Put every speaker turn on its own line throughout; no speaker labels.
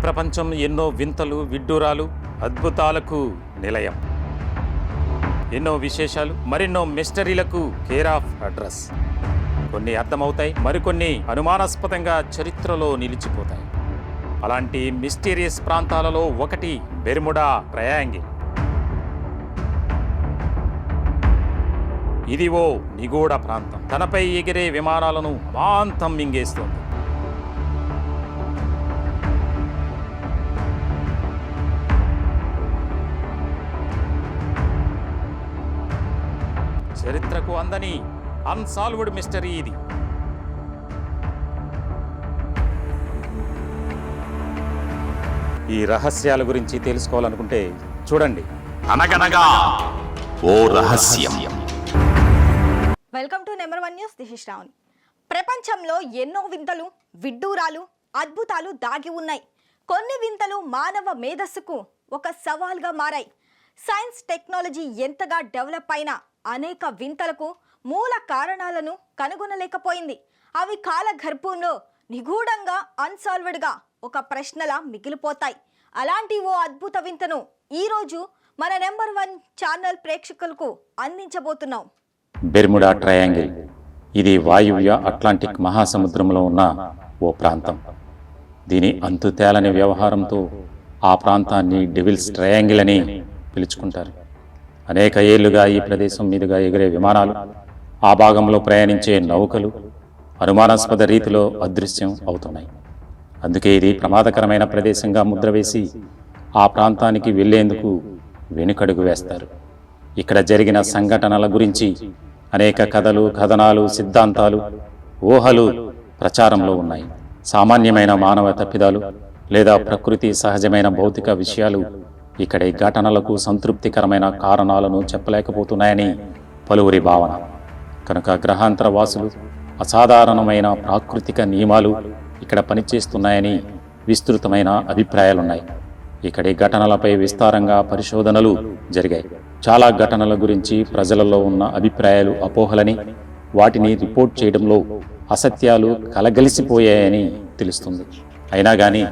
ప్రపంచం ఎన్నో వింతలు, విడ్డూరాలు, అద్భుతాలకు నిలయం. ఎన్నో విశేషాలు, మరెన్నో మిస్టరీలకు కేర్ ఆఫ్ అడ్రస్. కొన్ని అర్థమవుతాయి, మరికొన్ని అనుమానాస్పదంగా చరిత్రలో నిలిచిపోతాయి. అలాంటి మిస్టీరియస్ ప్రాంతాలలో ఒకటి బెర్ముడా ట్రయాంగిల్. ఇది ఓ నిగూఢ ప్రాంతం. తనపై ఎగిరే విమానాలను అమాంతం మింగేస్తోంది. చరిత్రకు అందని అన్సాల్వ్డ్ మిస్టరీ ఇది. ఈ రహస్యాల గురించి తెలుసుకోవాలనుకుంటే చూడండి అనగనగా ఓ రహస్యం.
Welcome to number 1 news. This is Shravani. ప్రపంచంలో ఎన్నో వింతలు, విడ్డూరాలు, అద్భుతాలు దాగి ఉన్నాయి. కొన్ని వింతలు మానవ మేధస్సుకు ఒక సవాల్గా మారాయి. సైన్స్ టెక్నాలజీ ఎంతగా డెవలప్ అయినా అనేక వింతలకు మూల కారణాలను కనుగొనలేకపోయింది. అవి కాలగర్భంలో నిగూఢంగా, అన్సాల్వ్డ్గా ఒక ప్రశ్నలా మిగిలిపోతాయి. అలాంటి ఓ అద్భుత వింతను ఈరోజు మన నెంబర్ 1 ఛానల్ ప్రేక్షకులకు అందించబోతున్నాం.
Bermuda triangle. ఇది వాయువ్య అట్లాంటిక్ మహాసముద్రంలో ఉన్న ఓ ప్రాంతం. దీని అంతు తేలని వ్యవహారంతో ఆ ప్రాంతాన్ని డెవిల్స్ ట్రయాంగిల్ అని పిలుచుకుంటారు. అనేక ఏళ్లుగా ఈ ప్రదేశం మీదుగా ఎగిరే విమానాలు, ఆ భాగంలో ప్రయాణించే నౌకలు అనుమానాస్పద రీతిలో అదృశ్యం అవుతున్నాయి. అందుకే ఇది ప్రమాదకరమైన ప్రదేశంగా ముద్ర వేసి ఆ ప్రాంతానికి వెళ్లేందుకు వెనుకడుగు వేస్తారు. ఇక్కడ జరిగిన సంఘటనల గురించి అనేక కథలు, కథనాలు, సిద్ధాంతాలు, ఊహలు ప్రచారంలో ఉన్నాయి. సామాన్యమైన మానవ తప్పిదాలు లేదా ప్రకృతి సహజమైన భౌతిక విషయాలు ఇక్కడి ఘటనలకు సంతృప్తికరమైన కారణాలను చెప్పలేకపోతున్నాయని పలువురి భావన. కనుక గ్రహాంతర వాసులు, అసాధారణమైన ప్రాకృతిక నియమాలు ఇక్కడ పనిచేస్తున్నాయని విస్తృతమైన అభిప్రాయాలున్నాయి. ఇక్కడి ఘటనలపై విస్తారంగా పరిశోధనలు జరిగాయి. చాలా ఘటనల గురించి ప్రజలలో ఉన్న అభిప్రాయాలు అపోహలని, వాటిని రిపోర్ట్ చేయడంలో అసత్యాలు కలగలిసిపోయాయని తెలుస్తుంది. అయినా కానీ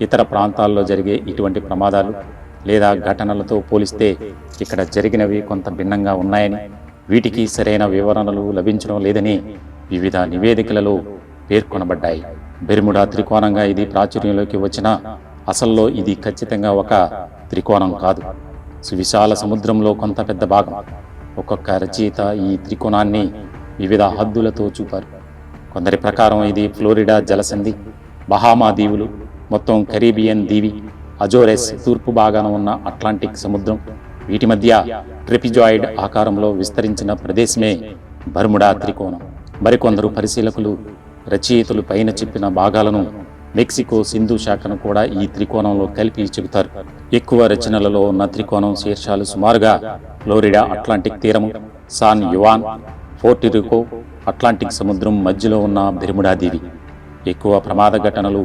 ఇతర ప్రాంతాల్లో జరిగే ఇటువంటి ప్రమాదాలు లేదా ఘటనలతో పోలిస్తే ఇక్కడ జరిగినవి కొంత భిన్నంగా ఉన్నాయని, వీటికి సరైన వివరణలు లభించడం లేదని వివిధ నివేదికలలో పేర్కొనబడ్డాయి. బెర్ముడా త్రికోణంగా ఇది ప్రాచుర్యంలోకి వచ్చినా అసల్లో ఇది ఖచ్చితంగా ఒక త్రికోణం కాదు. సువిశాల సముద్రంలో కొంత పెద్ద భాగం. ఒక్కొక్క రచయిత ఈ త్రికోణాన్ని వివిధ హద్దులతో చూపారు. కొందరి ప్రకారం ఇది ఫ్లోరిడా జలసంధి, బహామా దీవులు, మొత్తం కరీబియన్ దీవి, అజోరెస్ తూర్పు భాగాన ఉన్న అట్లాంటిక్ సముద్రం, వీటి మధ్య ట్రెపిజాయిడ్ ఆకారంలో విస్తరించిన ప్రదేశమే బెర్ముడా త్రికోణం. మరికొందరు పరిశీలకులు, రచయితలు పైన చెప్పిన భాగాలను మెక్సికో సింధు శాఖను కూడా ఈ త్రికోణంలో కలిపి చెబుతారు. ఎక్కువ రచనలలో ఉన్న త్రికోణం శీర్షాలు సుమారుగా ఫ్లోరిడా అట్లాంటిక్ తీరము, సాన్ యువాన్, పోర్టోరికో, అట్లాంటిక్ సముద్రం మధ్యలో ఉన్న బెర్ముడా దీవి. ఎక్కువ ప్రమాద ఘటనలు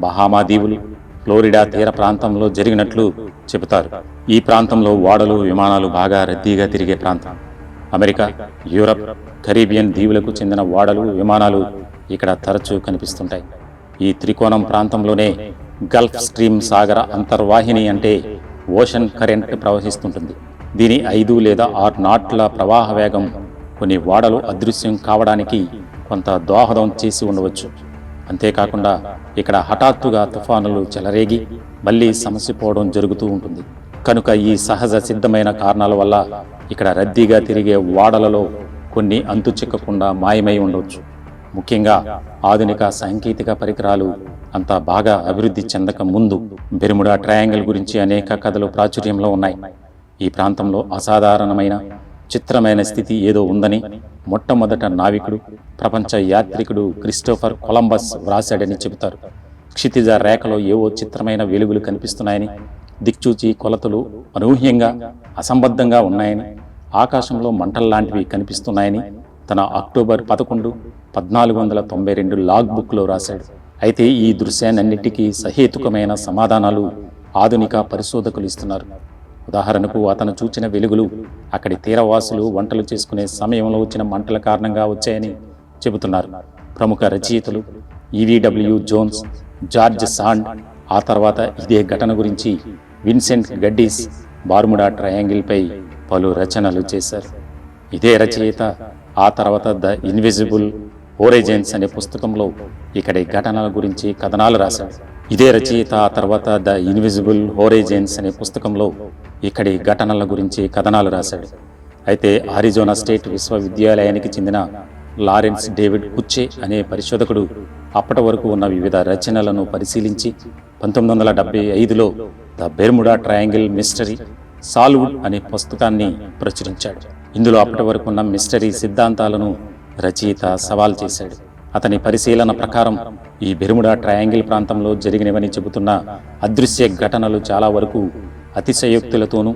బహామా దీవులు, ఫ్లోరిడా తీర ప్రాంతంలో జరిగినట్లు చెబుతారు. ఈ ప్రాంతంలో ఓడలు, విమానాలు బాగా రద్దీగా తిరిగే ప్రాంతం. అమెరికా, యూరప్, కరీబియన్ దీవులకు చెందిన ఓడలు, విమానాలు ఇక్కడ తరచూ కనిపిస్తుంటాయి. ఈ త్రికోణం ప్రాంతంలోనే గల్ఫ్ స్ట్రీమ్ సాగర అంతర్వాహిని అంటే ఓషన్ కరెంట్ ప్రవహిస్తుంటుంది. దీని 5 లేదా 6 నాట్ల ప్రవాహ వేగం కొన్ని ఓడలు అదృశ్యం కావడానికి కొంత దోహదం చేసి ఉండవచ్చు. అంతేకాకుండా ఇక్కడ హఠాత్తుగా తుఫానులు చెలరేగి మళ్లీ సమసిపోవడం జరుగుతూ ఉంటుంది. కనుక ఈ సహజ సిద్ధమైన కారణాల వల్ల ఇక్కడ రద్దీగా తిరిగే ఓడలలో కొన్ని అంతు చిక్కకుండా మాయమై ఉండవచ్చు. ముఖ్యంగా ఆధునిక సాంకేతిక పరికరాలు అంత బాగా అభివృద్ధి చెందక ముందు బెర్ముడా ట్రయాంగిల్ గురించి అనేక కథలు ప్రాచుర్యంలో ఉన్నాయి. ఈ ప్రాంతంలో అసాధారణమైన, చిత్రమైన స్థితి ఏదో ఉందని మొట్టమొదట నావికుడు, ప్రపంచ యాత్రికుడు క్రిస్టోఫర్ కొలంబస్ వ్రాశాడని చెబుతారు. క్షితిజ రేఖలో ఏవో చిత్రమైన వెలుగులు కనిపిస్తున్నాయని, దిక్చూచి కొలతలు అనూహ్యంగా, అసంబద్ధంగా ఉన్నాయని, ఆకాశంలో మంటల్లాంటివి కనిపిస్తున్నాయని తన అక్టోబర్ 11, 1492 లాగ్ బుక్లో రాశాడు. అయితే ఈ దృశ్యాన్నిటికీ సహేతుకమైన సమాధానాలు ఆధునిక పరిశోధకులు ఇస్తున్నారు. ఉదాహరణకు అతను చూచిన వెలుగులు అక్కడి తీరవాసులు వంటలు చేసుకునే సమయంలో వచ్చిన మంటల కారణంగా వచ్చాయని చెబుతున్నారు. ప్రముఖ రచయితలు ఈవీడబ్ల్యూ జోన్స్, జార్జ్ సాండ్, ఆ తర్వాత ఇదే ఘటన గురించి విన్సెంట్ గడ్డిస్ బార్ముడా ట్రయాంగిల్పై పలు రచనలు చేశారు. ఇదే రచయిత ఆ తర్వాత ద ఇన్విజిబుల్ హోరైజన్స్ అనే పుస్తకంలో ఇక్కడి ఘటనల గురించి కథనాలు రాశాడు. ఇదే రచయిత ఆ తర్వాత ద ఇన్విజిబుల్ హోరైజన్స్ అనే పుస్తకంలో ఇక్కడి ఘటనల గురించి కథనాలు రాశాడు. అయితే ఆరిజోనా స్టేట్ విశ్వవిద్యాలయానికి చెందిన లారెన్స్ డేవిడ్ కుచ్చే అనే పరిశోధకుడు అప్పటి వరకు ఉన్న వివిధ రచనలను పరిశీలించి 1975లో the Bermuda Triangle mystery solved అనే పుస్తకాన్ని ప్రచురించాడు. ఇందులో అప్పటి వరకు ఉన్న మిస్టరీ సిద్ధాంతాలను రచయిత సవాల్ చేశాడు. అతని పరిశీలన ప్రకారం ఈ బెర్ముడా ట్రయాంగిల్ ప్రాంతంలో జరిగినవని చెబుతున్న అదృశ్య ఘటనలు చాలా వరకు అతిశయోక్తులతోనూ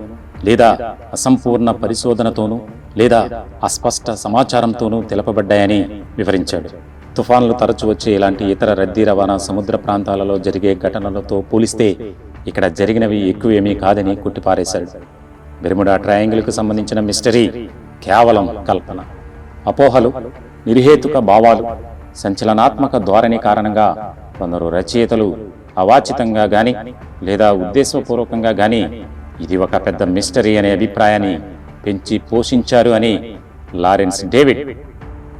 లేదా అసంపూర్ణ పరిశోధనతోనూ లేదా అస్పష్ట సమాచారంతోనూ తెలపబడ్డాయని వివరించాడు. తుఫాన్లు తరచు వచ్చే ఇలాంటి ఇతర రద్దీ రవాణా సముద్ర ప్రాంతాలలో జరిగే ఘటనలతో పోలిస్తే ఇక్కడ జరిగినవి ఎక్కువేమీ కాదని కొట్టిపారేశాడు. బెర్ముడా ట్రయాంగిల్కు సంబంధించిన మిస్టరీ కేవలం కల్పన, అపోహలు, నిర్హేతుక భావాలు, సంచలనాత్మక ధోరణి కారణంగా కొందరు రచయితలు అవాచితంగా గాని లేదా ఉద్దేశపూర్వకంగా గాని ఇది ఒక పెద్ద మిస్టరీ అనే అభిప్రాయాన్ని పెంచి పోషించారు అని లారెన్స్ డేవిడ్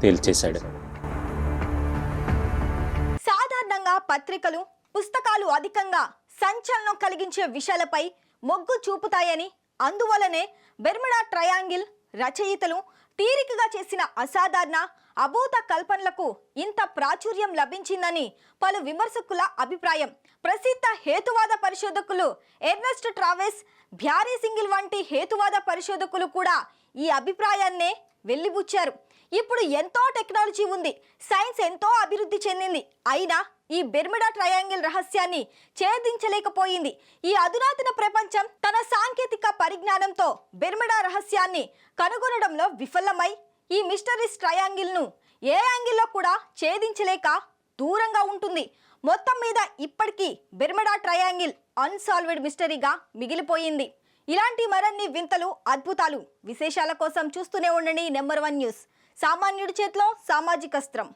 తేల్చేశాడు.
సాధారణంగా పత్రికలు, పుస్తకాలు అధికంగా సంచలనం కలిగించే విషయాలపై మొగ్గు చూపుతాయని, అందువలనే బెర్ముడా ట్రయాంగిల్ రచయితలు తీరికగా చేసిన అసాధారణ అభూత కల్పనలకు ఇంత ప్రాచుర్యం లభించిందని పలు విమర్శకుల అభిప్రాయం. ప్రసిద్ధ హేతువాద పరిశోధకులు ఎర్నెస్ట్ ట్రావెస్, బ్యారీ సింగిల్ వంటి హేతువాద పరిశోధకులు కూడా ఈ అభిప్రాయాన్నే వెల్లిబుచ్చారు. ఇప్పుడు ఎంతో టెక్నాలజీ ఉంది, సైన్స్ ఎంతో అభివృద్ధి చెందింది, అయినా ఈ బెర్ముడా ట్రయాంగిల్ రహస్యాన్ని ఛేదించలేకపోయింది. ఈ అధునాతన ప్రపంచం తన సాంకేతిక పరిజ్ఞానంతో బెర్ముడా రహస్యాన్ని కనుగొనడంలో విఫలమై ఈ మిస్టరీస్ ట్రయాంగిల్ను ఏ యాంగిల్లో కూడా ఛేదించలేక దూరంగా ఉంటుంది. మొత్తం మీద ఇప్పటికీ బెర్ముడా ట్రయాంగిల్ అన్సాల్వ్డ్ మిస్టరీగా మిగిలిపోయింది. ఇలాంటి మరిన్ని వింతలు, అద్భుతాలు, విశేషాల కోసం చూస్తూనే ఉండండి నెంబర్ 1 న్యూస్. సామాన్యుడి చేతిలో సామాజిక అస్త్రం.